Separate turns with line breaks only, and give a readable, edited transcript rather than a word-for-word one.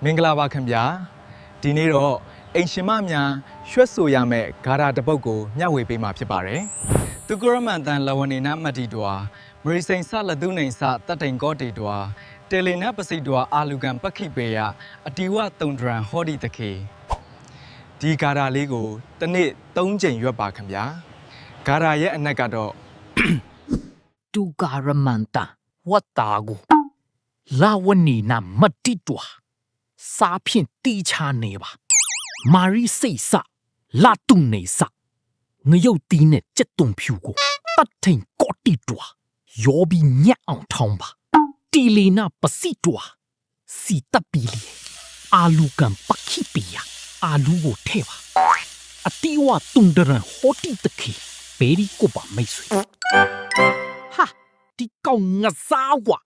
မင်္ဂလာပါခင်ဗျာဒီနေ့တော့အိမ်ရှင်မများရွှက်ဆိုရမယ့်ဂါရာတစ်ပုဒ်ကိုမျှဝေပေးမှာဖြစ်ပါတယ်သူကရမန်တန်လဝနေနာမတီတွာမရိစိန်ဆလတုနေဆတတ်တိန်ကောတီတွာတယ်လီနာပစိတွာအာလူကန်ပခိပေယအတီဝတုံဒရန်ဟောဒီတခေဒီဂါရာလေးကိုတစ်နေ့3ချိန်ရွက်ပါခင်ဗျာဂါရာရဲ့အနက်ကတော့
တူကာရမန်တာဝတ်တာကိုလာဝနီနာမတိတွာစားဖြင့်တီချာနေပါမာရီစိတ်ဆလာတုန်နေဆငရုတ်တီးနဲ့ကြက်တုံဖြူကိုတတ်ထိန်ကောတီတွာယောဘီညက်အောင်ထောင်းပါတီလီနာပစီတွာစီတပ်ပီလီအာလူကန်ပခိပီယာအာလူကိုထဲပါအတီဝတုန်ဒရန်ဟောတီတခေဘေရီကိုပါမိတ်ဆွေဟာဒီကောင်ငါစားကွာ